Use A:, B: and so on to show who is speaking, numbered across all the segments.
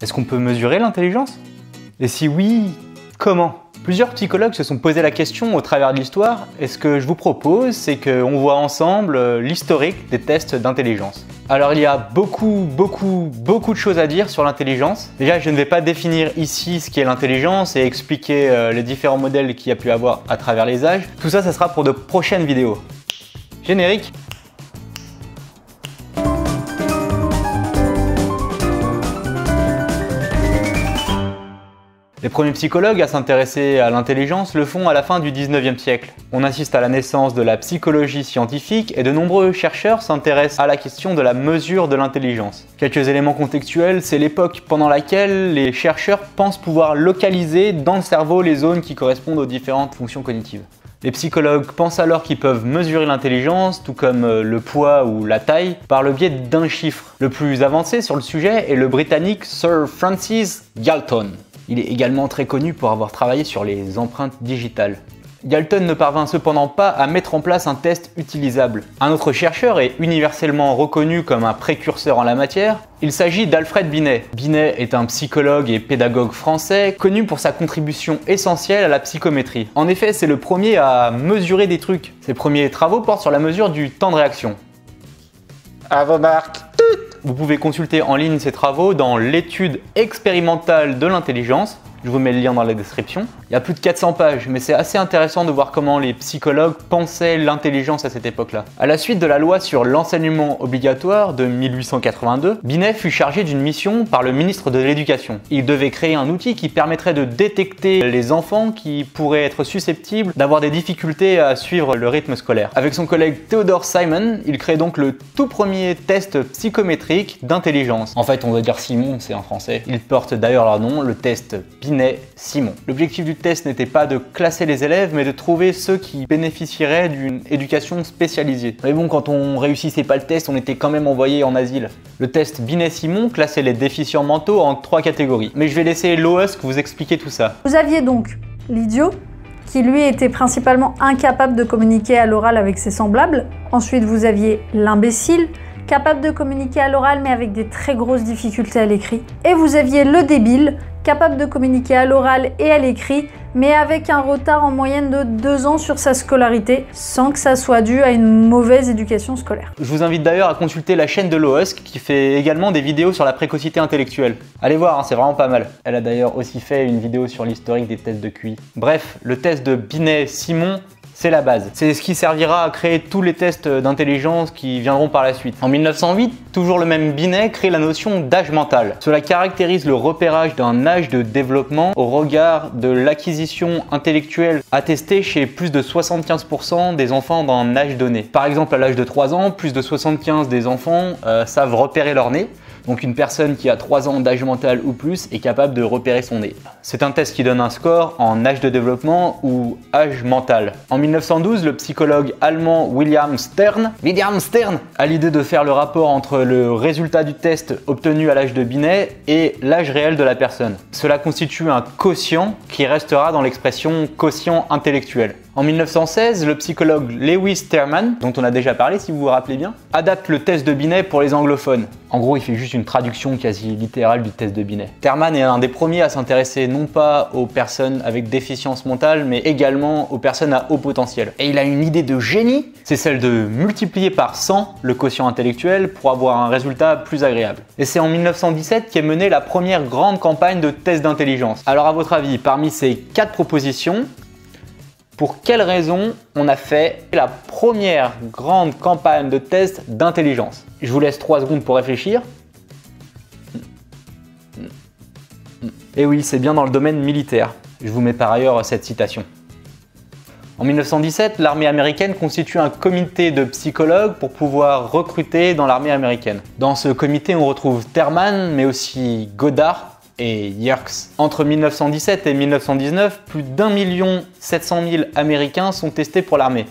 A: Est-ce qu'on peut mesurer l'intelligence? Et si oui, comment? Plusieurs psychologues se sont posé la question au travers de l'histoire, et ce que je vous propose, c'est qu'on voit ensemble l'historique des tests d'intelligence. Alors il y a beaucoup de choses à dire sur l'intelligence. Déjà, je ne vais pas définir ici ce qu'est l'intelligence et expliquer les différents modèles qu'il y a pu avoir à travers les âges. Tout ça, ça sera pour de prochaines vidéos. Générique. Les premiers psychologues à s'intéresser à l'intelligence le font à la fin du 19e siècle. On assiste à la naissance de la psychologie scientifique et de nombreux chercheurs s'intéressent à la question de la mesure de l'intelligence. Quelques éléments contextuels, c'est l'époque pendant laquelle les chercheurs pensent pouvoir localiser dans le cerveau les zones qui correspondent aux différentes fonctions cognitives. Les psychologues pensent alors qu'ils peuvent mesurer l'intelligence, tout comme le poids ou la taille, par le biais d'un chiffre. Le plus avancé sur le sujet est le Britannique Sir Francis Galton. Il est également très connu pour avoir travaillé sur les empreintes digitales. Galton ne parvint cependant pas à mettre en place un test utilisable. Un autre chercheur est universellement reconnu comme un précurseur en la matière. Il s'agit d'Alfred Binet. Binet est un psychologue et pédagogue français connu pour sa contribution essentielle à la psychométrie. En effet, c'est le premier à mesurer des trucs. Ses premiers travaux portent sur la mesure du temps de réaction. À vos marques. Vous pouvez consulter en ligne ces travaux dans l'étude expérimentale de l'intelligence. Je vous mets le lien dans la description. Il y a plus de 400 pages, mais c'est assez intéressant de voir comment les psychologues pensaient l'intelligence à cette époque-là. À la suite de la loi sur l'enseignement obligatoire de 1882, Binet fut chargé d'une mission par le ministre de l'Éducation. Il devait créer un outil qui permettrait de détecter les enfants qui pourraient être susceptibles d'avoir des difficultés à suivre le rythme scolaire. Avec son collègue Theodore Simon, il crée donc le tout premier test psychométrique d'intelligence. En fait, on doit dire Simon, c'est en français. Ils portent d'ailleurs leur nom, le test Binet-Simon. L'objectif du test n'était pas de classer les élèves, mais de trouver ceux qui bénéficieraient d'une éducation spécialisée. Mais bon, quand on réussissait pas le test, on était quand même envoyé en asile. Le test Binet-Simon classait les déficients mentaux en 3 catégories. Mais je vais laisser Loesch vous expliquer tout ça.
B: Vous aviez donc l'idiot, qui lui était principalement incapable de communiquer à l'oral avec ses semblables. Ensuite, vous aviez l'imbécile, capable de communiquer à l'oral mais avec des très grosses difficultés à l'écrit. Et vous aviez le débile, capable de communiquer à l'oral et à l'écrit, mais avec un retard en moyenne de 2 ans sur sa scolarité, sans que ça soit dû à une mauvaise éducation scolaire.
A: Je vous invite d'ailleurs à consulter la chaîne de Loesch, qui fait également des vidéos sur la précocité intellectuelle. Allez voir, hein, c'est vraiment pas mal. Elle a d'ailleurs aussi fait une vidéo sur l'historique des tests de QI. Bref, le test de Binet-Simon, c'est la base. C'est ce qui servira à créer tous les tests d'intelligence qui viendront par la suite. En 1908, toujours le même Binet crée la notion d'âge mental. Cela caractérise le repérage d'un âge de développement au regard de l'acquisition intellectuelle attestée chez plus de 75% des enfants d'un âge donné. Par exemple, à l'âge de 3 ans, plus de 75% des enfants savent repérer leur nez. Donc une personne qui a 3 ans d'âge mental ou plus est capable de repérer son nez. C'est un test qui donne un score en âge de développement ou âge mental. En 1912, le psychologue allemand William Stern a l'idée de faire le rapport entre le résultat du test obtenu à l'âge de Binet et l'âge réel de la personne. Cela constitue un quotient qui restera dans l'expression quotient intellectuel. En 1916, le psychologue Lewis Terman, dont on a déjà parlé si vous vous rappelez bien, adapte le test de Binet pour les anglophones. En gros, il fait juste une traduction quasi littérale du test de Binet. Terman est un des premiers à s'intéresser non pas aux personnes avec déficience mentale, mais également aux personnes à haut potentiel. Et il a une idée de génie, c'est celle de multiplier par 100 le quotient intellectuel pour avoir un résultat plus agréable. Et c'est en 1917 qu'est menée la première grande campagne de tests d'intelligence. Alors à votre avis, parmi ces 4 propositions, pour quelle raison on a fait la première grande campagne de tests d'intelligence? Je vous laisse 3 secondes pour réfléchir. Et oui, c'est bien dans le domaine militaire. Je vous mets par ailleurs cette citation. En 1917, l'armée américaine constitue un comité de psychologues pour pouvoir recruter dans l'armée américaine. Dans ce comité, on retrouve Terman, mais aussi Goddard et Yerkes. Entre 1917 et 1919, plus d'1 700 000 Américains sont testés pour l'armée.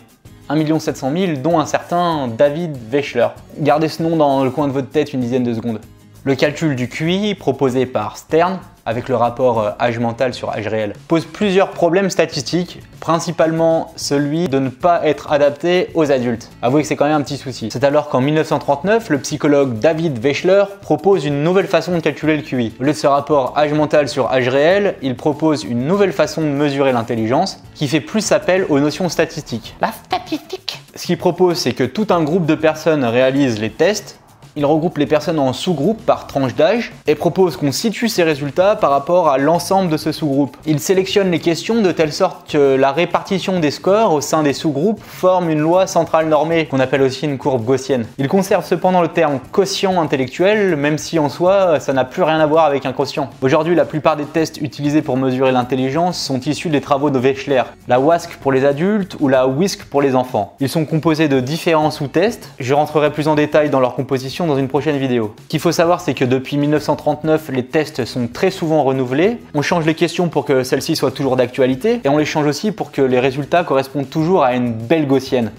A: 1 700 000, dont un certain David Wechsler. Gardez ce nom dans le coin de votre tête une dizaine de secondes. Le calcul du QI proposé par Stern, avec le rapport âge mental sur âge réel, pose plusieurs problèmes statistiques, principalement celui de ne pas être adapté aux adultes. Avouez que c'est quand même un petit souci. C'est alors qu'en 1939, le psychologue David Wechsler propose une nouvelle façon de calculer le QI. Au lieu de ce rapport âge mental sur âge réel, il propose une nouvelle façon de mesurer l'intelligence qui fait plus appel aux notions statistiques. La statistique. Ce qu'il propose, c'est que tout un groupe de personnes réalise les tests. Il regroupe les personnes en sous-groupes par tranche d'âge et propose qu'on situe ces résultats par rapport à l'ensemble de ce sous-groupe. Il sélectionne les questions de telle sorte que la répartition des scores au sein des sous-groupes forme une loi centrale normée, qu'on appelle aussi une courbe gaussienne. Il conserve cependant le terme quotient intellectuel, même si en soi, ça n'a plus rien à voir avec un quotient. Aujourd'hui, la plupart des tests utilisés pour mesurer l'intelligence sont issus des travaux de Wechsler, la WASC pour les adultes ou la WISC pour les enfants. Ils sont composés de différents sous-tests, je rentrerai plus en détail dans leur composition dans une prochaine vidéo. Ce qu'il faut savoir, c'est que depuis 1939, les tests sont très souvent renouvelés. On change les questions pour que celles-ci soient toujours d'actualité et on les change aussi pour que les résultats correspondent toujours à une belle gaussienne.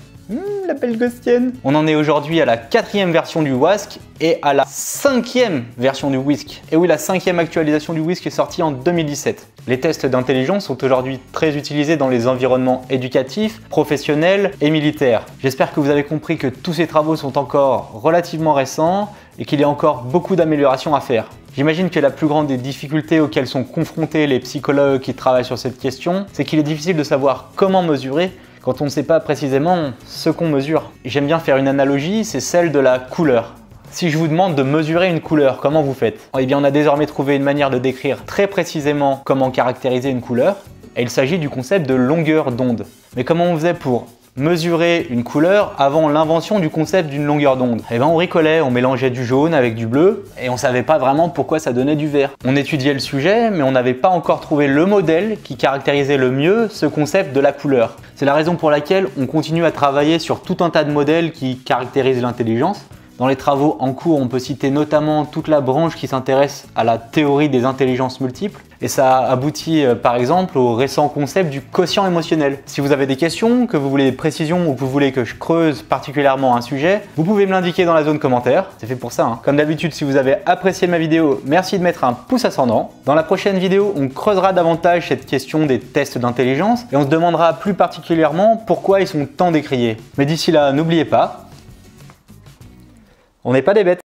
A: La belle gaussienne. On en est aujourd'hui à la 4e version du WASC et à la 5e version du WISC. Et oui, la 5e actualisation du WISC est sortie en 2017. Les tests d'intelligence sont aujourd'hui très utilisés dans les environnements éducatifs, professionnels et militaires. J'espère que vous avez compris que tous ces travaux sont encore relativement récents et qu'il y a encore beaucoup d'améliorations à faire. J'imagine que la plus grande des difficultés auxquelles sont confrontés les psychologues qui travaillent sur cette question, c'est qu'il est difficile de savoir comment mesurer quand on ne sait pas précisément ce qu'on mesure. J'aime bien faire une analogie, c'est celle de la couleur. Si je vous demande de mesurer une couleur, comment vous faites? Eh bien, on a désormais trouvé une manière de décrire très précisément comment caractériser une couleur, et il s'agit du concept de longueur d'onde. Mais comment on faisait pour mesurer une couleur avant l'invention du concept d'une longueur d'onde? Eh bien, on bricolait, on mélangeait du jaune avec du bleu, et on savait pas vraiment pourquoi ça donnait du vert. On étudiait le sujet, mais on n'avait pas encore trouvé le modèle qui caractérisait le mieux ce concept de la couleur. C'est la raison pour laquelle on continue à travailler sur tout un tas de modèles qui caractérisent l'intelligence. Dans les travaux en cours, on peut citer notamment toute la branche qui s'intéresse à la théorie des intelligences multiples. Et ça aboutit par exemple au récent concept du quotient émotionnel. Si vous avez des questions, que vous voulez des précisions ou que vous voulez que je creuse particulièrement un sujet, vous pouvez me l'indiquer dans la zone commentaire. C'est fait pour ça, hein. Comme d'habitude, si vous avez apprécié ma vidéo, merci de mettre un pouce ascendant. Dans la prochaine vidéo, on creusera davantage cette question des tests d'intelligence et on se demandera plus particulièrement pourquoi ils sont tant décriés. Mais d'ici là, n'oubliez pas, on n'est pas des bêtes.